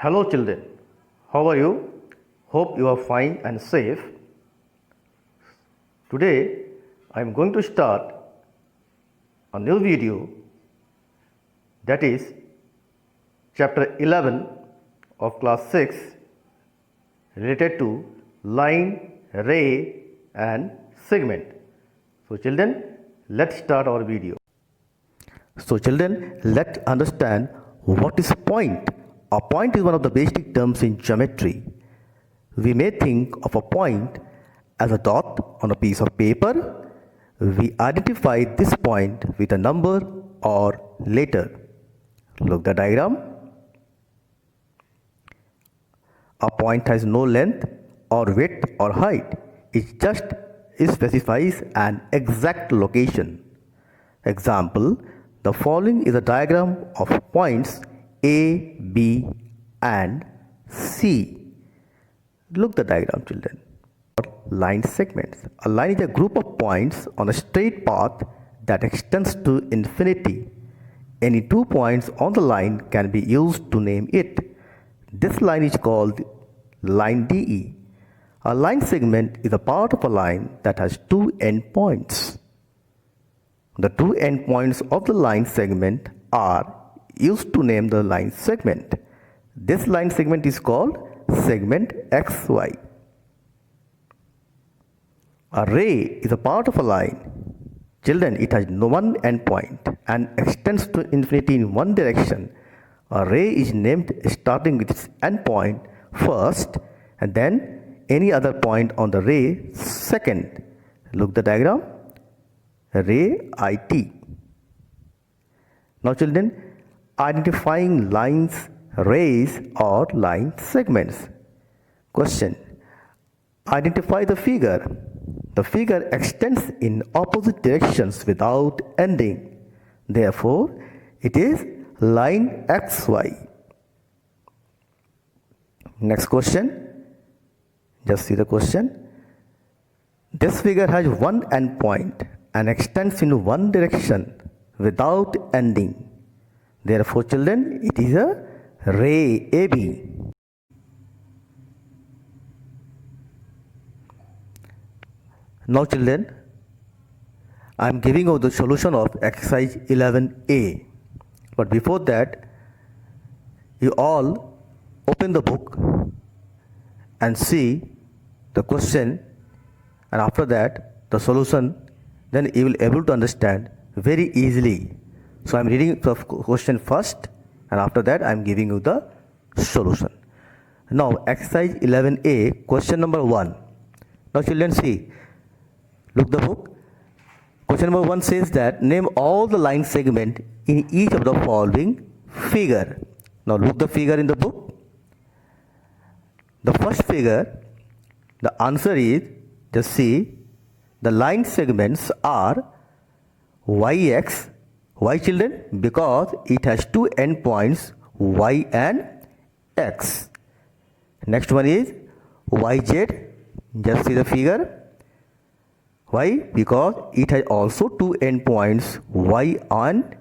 Hello children, how are you? Hope you are fine and safe. Today I am going to start a new video, that is chapter 11 of class 6 related to line, ray and segment. So children, let's start our video. So children, let's understand what is point. A point is one of the basic terms in geometry. We may think of a point as a dot on a piece of paper. We identify this point with a number or letter. Look the diagram. A point has no length or width or height. It just specifies an exact location. Example, the following is a diagram of points A, B and C. Look the diagram children. Line segments. A line is a group of points on a straight path that extends to infinity. Any 2 points on the line can be used to name it. This line is called line DE. A line segment is a part of a line that has 2 endpoints. The 2 endpoints of the line segment are used to name the line segment. This line segment is called segment XY. A ray is a part of a line. Children, it has no one endpoint and extends to infinity in one direction. A ray is named starting with its endpoint first and then any other point on the ray second. Look the diagram. Ray IT. Now children, identifying lines, rays or line segments. Question. Identify the figure. The figure extends in opposite directions without ending. Therefore, it is line XY. Next question. Just see the question. This figure has one endpoint and extends in one direction without ending. Therefore, children, it is a ray AB. Now children, I am giving you the solution of exercise 11A. But before that, you all open the book and see the question, and after that the solution, then you will able to understand very easily. So I am reading the question first and after that I am giving you the solution. Now exercise 11A, question number 1. Now children, see, look the book. Question number 1 says that name all the line segment in each of the following figure. Now look the figure in the book. The first figure, the answer is, just see, the line segments are YX. Why children? Because it has 2 endpoints, Y and X. Next one is YZ. Just see the figure. Why? Because it has also 2 endpoints, Y and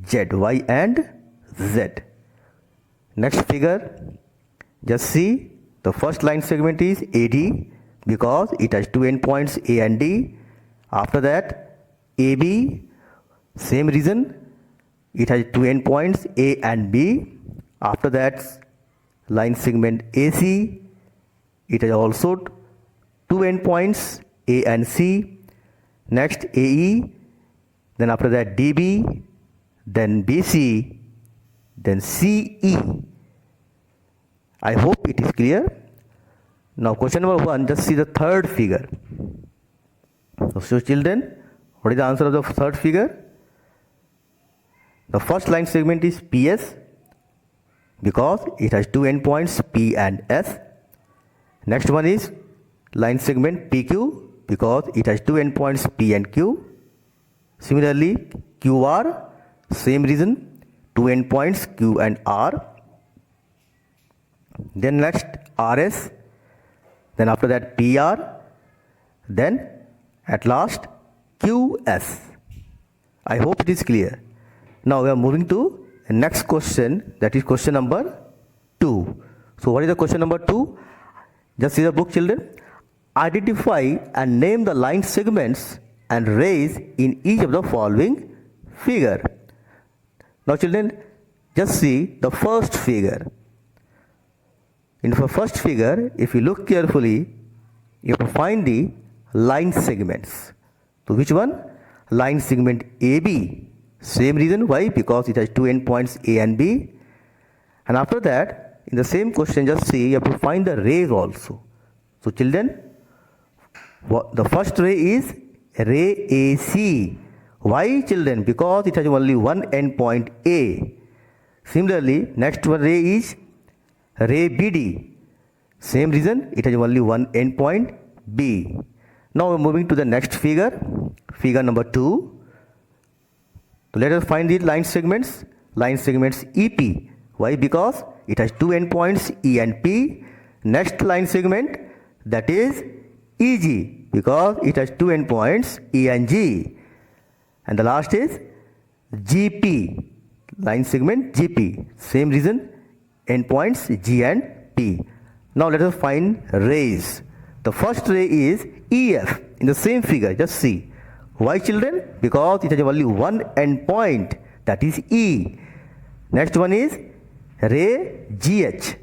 Z. Y and Z. Next figure. Just see, the first line segment is AD because it has 2 endpoints, A and D. After that, AB. Same reason, it has 2 endpoints, A and B. After that, line segment AC, it has also 2 endpoints, A and C. Next AE, then after that DB, then BC, then CE. I hope it is clear. Now question number 1, just see the third figure. So children, what is the answer of the third figure? The first line segment is PS because it has 2 endpoints, P and S. Next one is line segment PQ because it has 2 endpoints, P and Q. Similarly, QR, same reason, 2 endpoints, Q and R. Then next RS, then after that PR, then at last QS. I hope it is clear. Now we are moving to the next question, that is question number 2. So what is the question number 2? Just see the book, children. Identify and name the line segments and rays in each of the following figure. Now children, just see the first figure. In the first figure, if you look carefully, you have to find the line segments. So which one? Line segment AB. Same reason, why? Because it has two endpoints A and B. And after that, in the same question, just see, you have to find the rays also. So children, the first ray is ray AC. Why children? Because it has only one endpoint A. Similarly, next one ray is ray BD. Same reason, it has only one endpoint B. Now we're moving to the next figure, figure number 2. So let us find the line segments EP. Why? Because it has two endpoints E and P. Next line segment, that is EG, because it has two endpoints E and G. And the last is GP, line segment GP. Same reason, endpoints G and P. Now let us find rays. The first ray is EF in the same figure. Just see. Why children? Because it has only one endpoint, that is E. Next one is ray GH.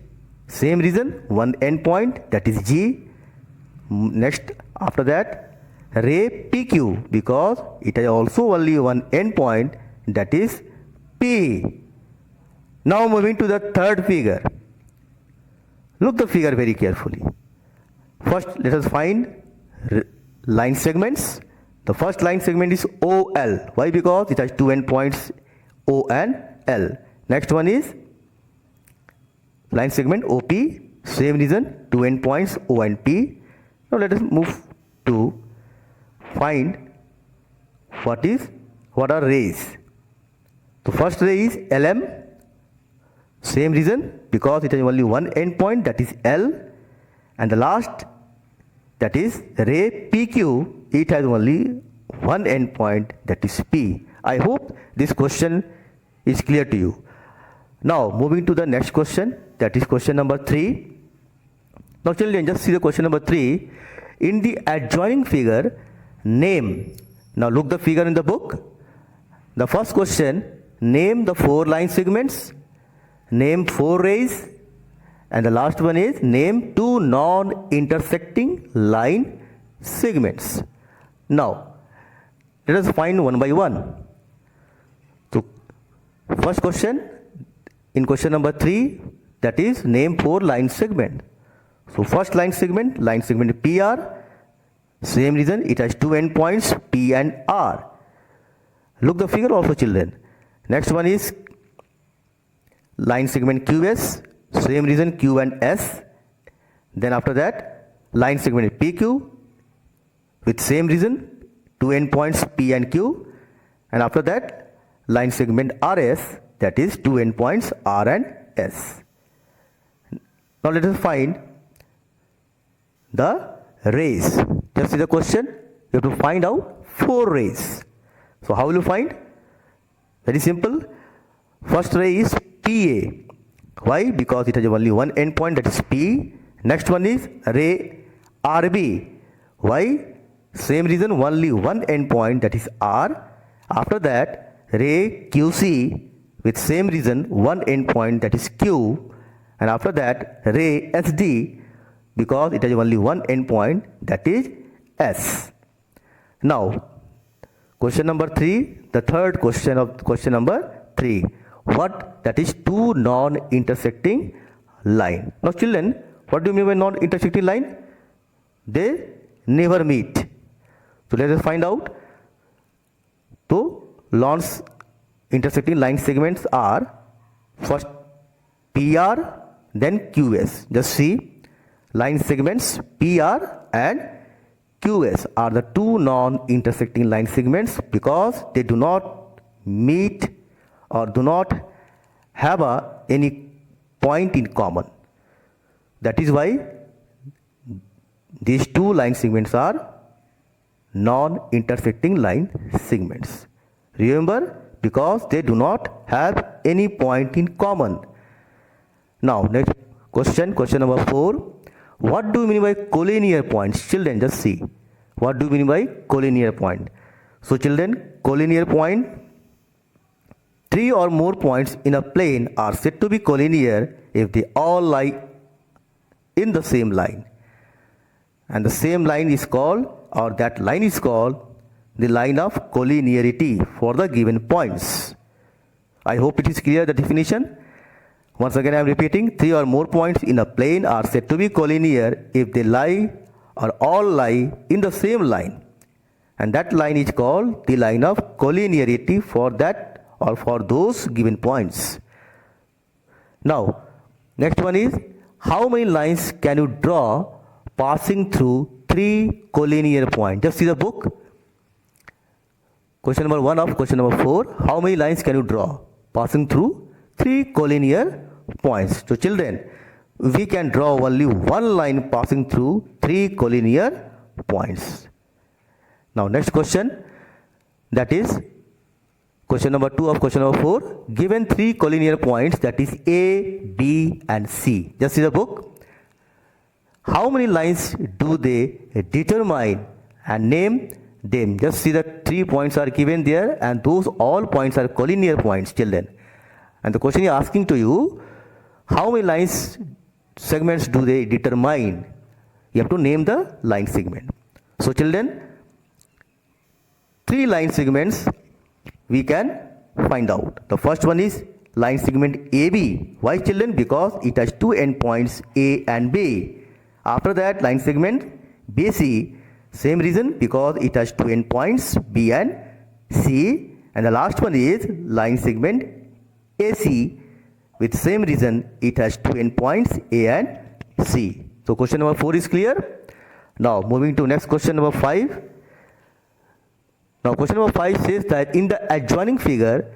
Same reason, one endpoint, that is G. Next, after that, ray PQ, because it has also only one endpoint, that is P. Now moving to the third figure. Look the figure very carefully. First, let us find line segments. The first line segment is OL. Why? Because it has two endpoints O and L. Next one is line segment OP. Same reason, two endpoints O and P. Now let us move to find what are rays. The first ray is LM. Same reason, because it has only one endpoint, that is L. And the last, that is ray PQ. It has only one endpoint, that is P. I hope this question is clear to you. Now moving to the next question, that is question number 3. Now children, just see the question number 3. In the adjoining figure, name. Now look the figure in the book. The first question, name the 4 line segments, name 4 rays, and the last one is name 2 non-intersecting line segments. Now let us find one by one. So first question, in question number 3, that is name 4 line segment. So first line segment PR. Same reason, it has two endpoints P and R. Look the figure also children. Next one is line segment QS. Same reason, Q and S. Then after that, line segment PQ with same reason, two endpoints P and Q. And after that, line segment RS, that is two endpoints R and S. Now let us find the rays. Just see the question. You have to find out 4 rays. So how will you find? Very simple. First ray is PA. Why? Because it has only one endpoint, that is P. Next one is ray RB. Why? Same reason, only one endpoint, that is R. After that, ray QC with same reason, one endpoint, that is Q. And after that, ray SD, because it has only one endpoint, that is S. Now, question number 3, the third question of question number 3. What? That is 2 non-intersecting line. Now children, what do you mean by non-intersecting line? They never meet. So let us find out. So non-intersecting line segments are first PR, then QS. Just see, line segments PR and QS are the 2 non-intersecting line segments because they do not meet or do not have any point in common. That is why these 2 line segments are non-intersecting line segments. Remember, because they do not have any point in common. Now next Question number 4. What do you mean by collinear points? Children, just see. What do you mean by collinear point? So children, collinear point, three or more points in a plane are said to be collinear if they all lie in the same line. And the same line is called, or that line is called, the line of collinearity for the given points. I hope it is clear, the definition. Once again I am repeating, three or more points in a plane are said to be collinear if they lie or all lie in the same line. And that line is called the line of collinearity for that or for those given points. Now, next one is, how many lines can you draw passing through three collinear points? Just see the book. Question number 1 of question number 4. How many lines can you draw passing through three collinear points? So children, we can draw only one line passing through three collinear points. Now next question, that is question number 2 of question number 4. Given three collinear points, that is A, B and C. Just see the book. How many lines do they determine and name them? Just see the 3 points are given there, and those all points are collinear points, children. And the question is asking to you, how many lines segments do they determine? You have to name the line segment. So children, 3 line segments we can find out. The first one is line segment AB. Why children? Because it has 2 endpoints A and B. After that, line segment BC, same reason, because it has 2 endpoints B and C. And the last one is line segment AC, with same reason, it has 2 endpoints A and C. So question number 4 is clear. Now moving to next question number 5. Now question number 5 says that in the adjoining figure,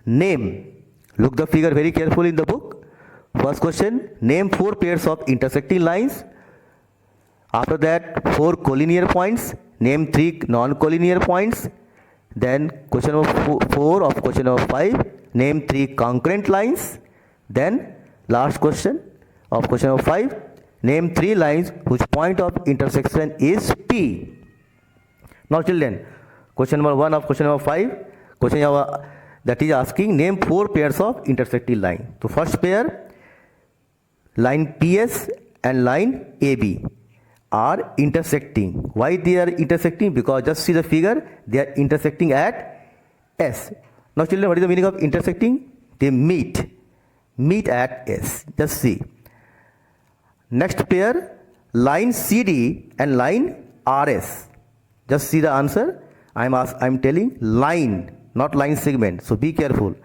name, look the figure very carefully in the book. First question, name 4 pairs of intersecting lines. After that, 4 collinear points. Name 3 non-collinear points. Then question number 4 of question number 5, name 3 concurrent lines. Then last question of question number 5, name 3 lines whose point of intersection is P. Now children, question number 1 of question number 5, question number that is asking, name 4 pairs of intersecting line. So first pair, line PS and line AB are intersecting. Why they are intersecting? Because just see the figure, they are intersecting at S. Now children, what is the meaning of intersecting? They meet at S. Just see. Next pair, line CD and line RS. Just see the answer. I'm telling line, not line segment. So be careful.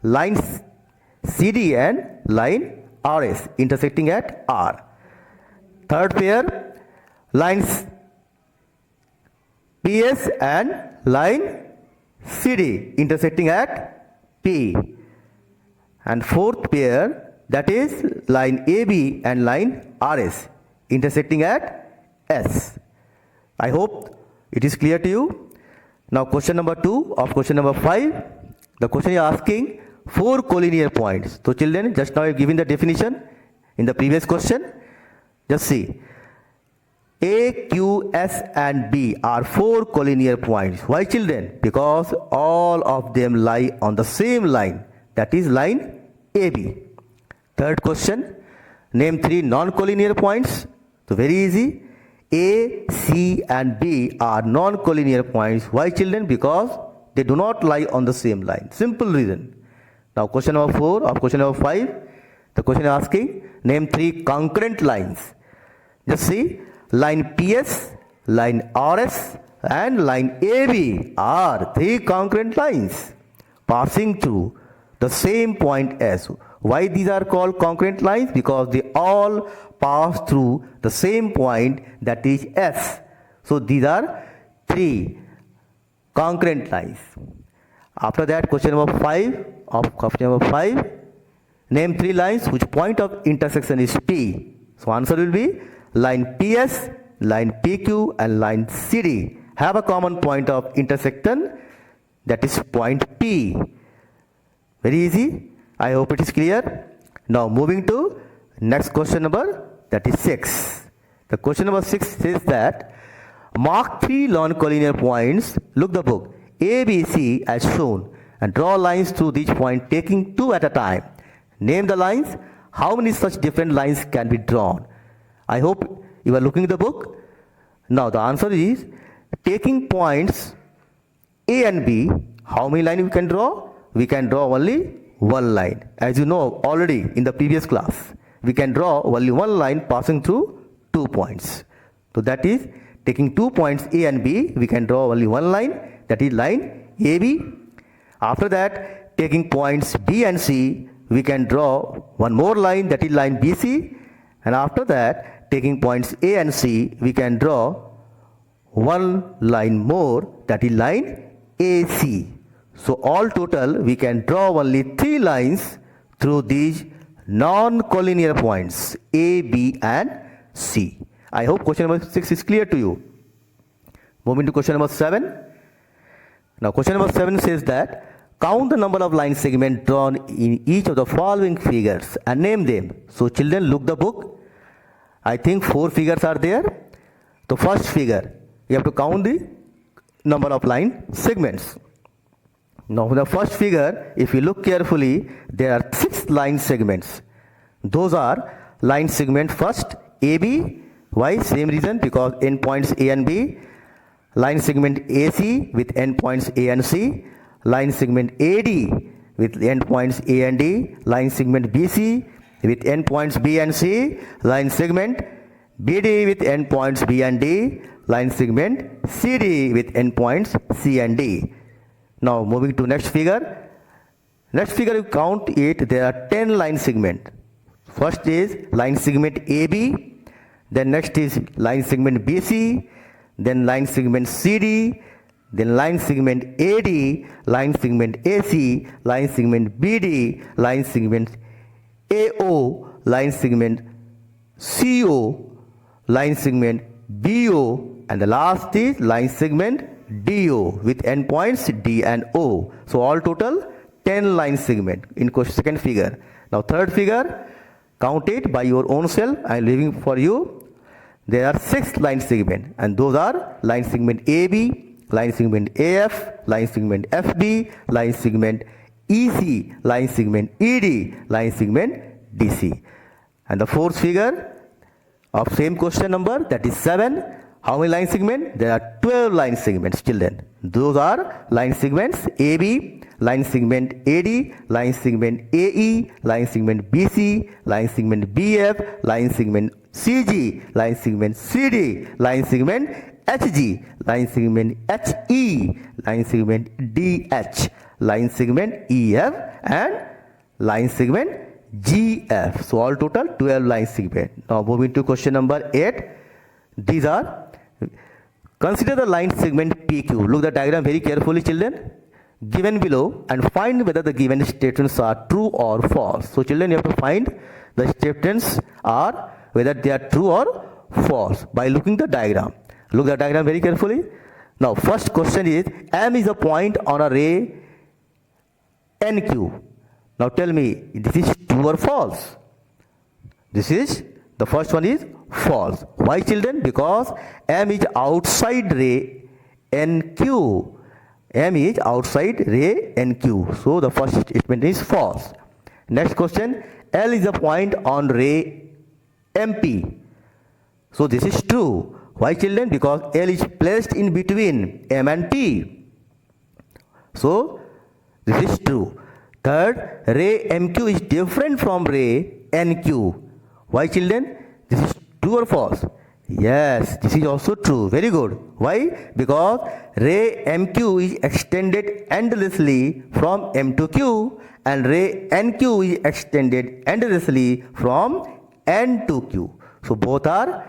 Line CD and line RS intersecting at R. Third pair, lines PS and line CD intersecting at P. And fourth pair, that is line AB and line RS intersecting at S. I hope it is clear to you. Now question number 2 of question number 5. The question is asking 4 collinear points. So children, just now I have given the definition in the previous question. Just see. A, Q, S and B are 4 collinear points. Why children? Because all of them lie on the same line, that is line AB. Third question, name 3 non-collinear points. So very easy. A, C and B are non-collinear points. Why children? Because they do not lie on the same line. Simple reason. Now question number 4 of question number 5. The question is asking, name 3 concurrent lines. Just see. Line PS, line RS and line AB are 3 concurrent lines passing through the same point S. Why these are called concurrent lines? Because they all pass through the same point, that is S. So these are 3 concurrent lines. After that, question number 5 of question number 5, name 3 lines whose point of intersection is P. So answer will be line PS, line PQ and line CD have a common point of intersection, that is point P. Very easy. I hope it is clear. Now moving to Next question number, that is 6. The question number 6 says that mark 3 non-collinear points. Look the book A, B, C as shown and draw lines through each point taking 2 at a time. Name the lines. How many such different lines can be drawn? I hope you are looking at the book. Now the answer is taking points A and B. How many lines we can draw? We can draw only one line. As you know already in the previous class, we can draw only one line passing through 2 points. So that is taking 2 points A and B, we can draw only one line, that is line AB. After that, taking points B and C, we can draw one more line, that is line BC. And after that, taking points A and C, we can draw one line more, that is line AC. So all total, we can draw only 3 lines through these non-collinear points A, B and C. I hope question number 6 is clear to you. Moving to question number 7. Now question number 7 says that count the number of line segments drawn in each of the following figures and name them. So children, look the book. I think 4 figures are there. The first figure, you have to count the number of line segments. Now for the first figure, if you look carefully, there are 6 line segments. Those are line segment first AB. Why? Same reason, because endpoints A and B. Line segment AC with endpoints A and C. Line segment AD with endpoints A and D. Line segment BC with endpoints B and C. Line segment BD with endpoints B and D. Line segment CD with endpoints C and D. Now moving to next figure. Next figure, you count it, there are 10 line segment. First is line segment AB, then next is line segment BC, then line segment CD, then line segment AD, line segment AC, line segment BD, line segment AO, line segment CO, line segment BO, and the last is line segment DO with endpoints D and O. So all total 10 line segment in second figure. Now third figure, count it by your own self. I am leaving for you. There are 6 line segment, and those are line segment AB, line segment AF, line segment FB, line segment EC, line segment ED, line segment DC. And the fourth figure of same question number, that is 7. How many line segments? There are 12 line segments, children. Those are line segments AB, line segment AD, line segment AE, line segment BC, line segment BF, line segment CG, line segment CD, line segment HG, line segment HE, line segment DH, line segment EF, and line segment GF. So all total 12 line segment. Now moving to question number 8. These are, consider the line segment PQ. Look the diagram very carefully, children. Given below and find whether the given statements are true or false. So children, you have to find the statements are whether they are true or false by looking the diagram. Look the diagram very carefully. Now first question is, M is a point on a ray NQ. Now tell me, this is true or false? This is, the first one is false. Why, children? Because M is outside ray NQ. M is outside ray NQ. So the first statement is false. Next question, L is a point on ray MP. So this is true. Why, children? Because L is placed in between M and P. So this is true. Third, ray MQ is different from ray NQ. Why, children? This is true or false? Yes, this is also true. Very good. Why? Because ray MQ is extended endlessly from M to Q, and ray NQ is extended endlessly from N to Q. So both are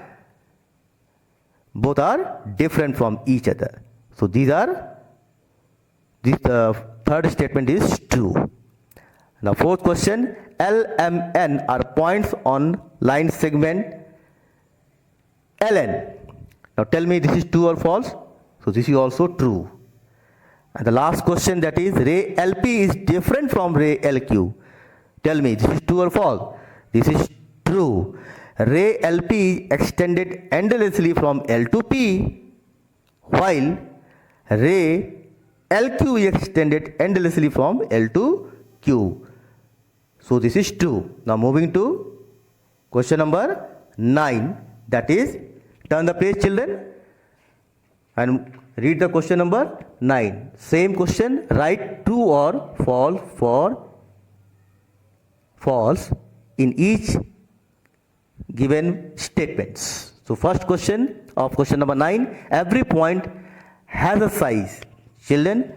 different from each other. So this third statement is true. Now fourth question, L, M, N are points on line segment LN. Now tell me, this is true or false? So this is also true. And the last question, that is ray LP is different from ray LQ. Tell me, this is true or false? This is true. True. Ray LP is extended endlessly from L to P, while ray LQ is extended endlessly from L to Q. So this is true. Now moving to question number 9. That is, turn the page children and read the question number 9. Same question, write true or false for false in each given statements. So first question of question number 9, every point has a size. Children,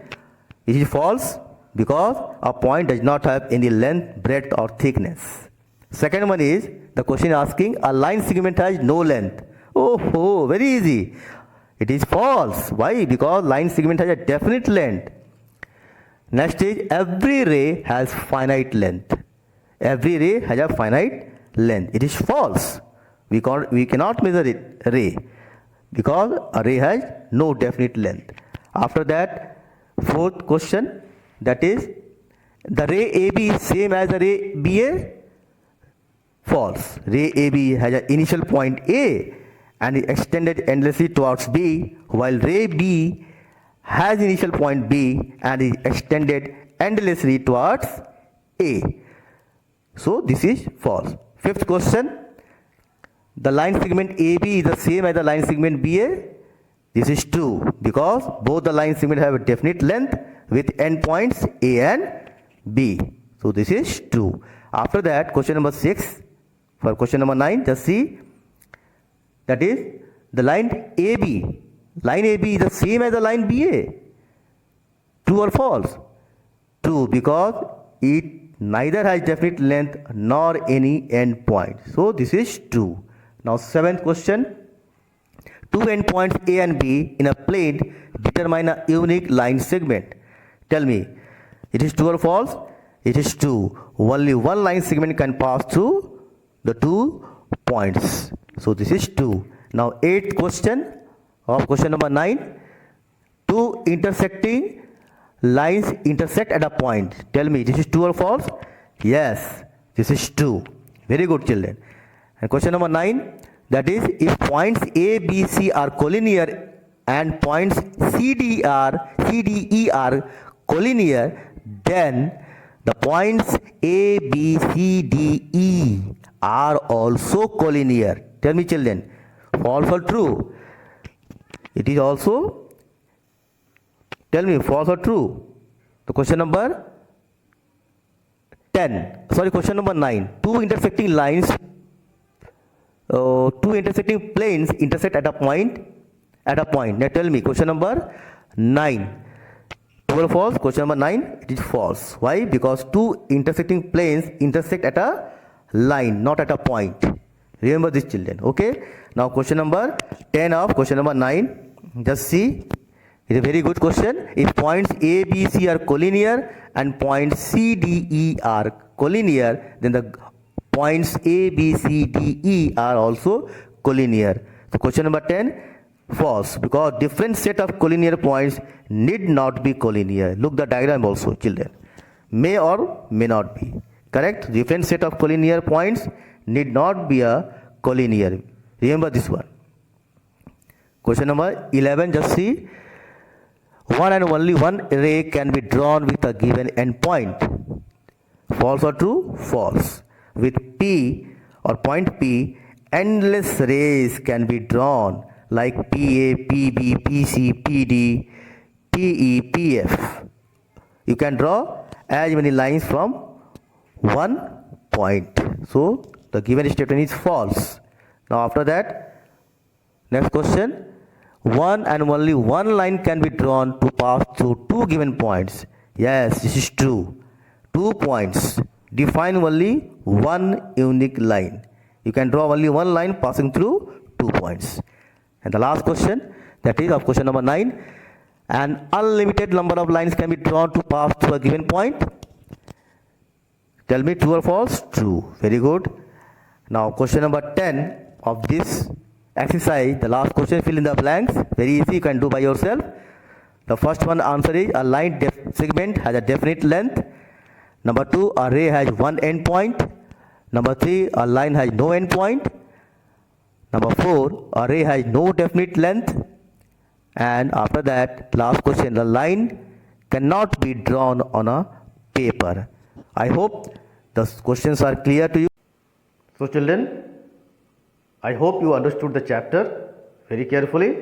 it is false because a point does not have any length, breadth or thickness. Second one is, the question asking a line segment has no length. Oh, very easy. It is false. Why? Because line segment has a definite length. Next is, every ray has finite length. Every ray has a finite length. It is false. We cannot measure it, ray, because a ray has no definite length. After that, fourth question, that is, the ray AB is same as the ray BA. False. Ray AB has an initial point A and is extended endlessly towards B, while ray B has initial point B and is extended endlessly towards A. So this is false. Fifth question, the line segment AB is the same as the line segment BA. This is true because both the line segments have a definite length with endpoints A and B. So this is true. After that, question number 6. For question number 9, just see, that is, the line AB. Line AB is the same as the line BA. True or false? True, because it neither has definite length nor any end point. So this is true. Now seventh question, two endpoints A and B in a plane determine a unique line segment. Tell me, it is true or false? It is true. Only one line segment can pass through the 2 points. So this is true. Now eighth question of question number 9, two intersecting lines intersect at a point. Tell me, this is true or false? Yes, this is true. Very good, children. And question number 9, that is, if points A, B, C are collinear and points C, D, E are collinear, then the points A, B, C, D, E are also collinear. Tell me, children, false or true? It is also, tell me, false or true? The question number question number 9, two intersecting lines, two intersecting planes intersect at a point. Now tell me, question number 9, true or false? Question number 9, it is false. Why? Because two intersecting planes intersect at a line, not at a point. Remember this, children. Okay. Now question number 10 of question number 9. Just see. It's a very good question. If points A, B, C are collinear and points C, D, E are collinear, then the points A, B, C, D, E are also collinear. So question number 10, false, because different set of collinear points need not be collinear. Look the diagram also, children. May or may not be. Correct? Different set of collinear points need not be a collinear. Remember this one. Question number 11, just see. One and only one ray can be drawn with a given endpoint. False or true? False. With P or point P, endless rays can be drawn like PA, PB, PC, PD, PE, PF. You can draw as many lines from one point. So the given statement is false. Now after that, next question. One and only one line can be drawn to pass through two given points. Yes, this is true. 2 points define only one unique line. You can draw only one line passing through 2 points. And the last question, that is of question number 9. An unlimited number of lines can be drawn to pass through a given point. Tell me, true or false? True. Very good. Now question number 10 of this exercise, the last question, fill in the blanks. Very easy, you can do by yourself. The first one answer is, a line segment has a definite length. Number 2, a ray has one end point. Number 3, a line has no endpoint. Number 4, a ray has no definite length. And after that, last question, the line cannot be drawn on a paper. I hope the questions are clear to you. So children, I hope you understood the chapter very carefully.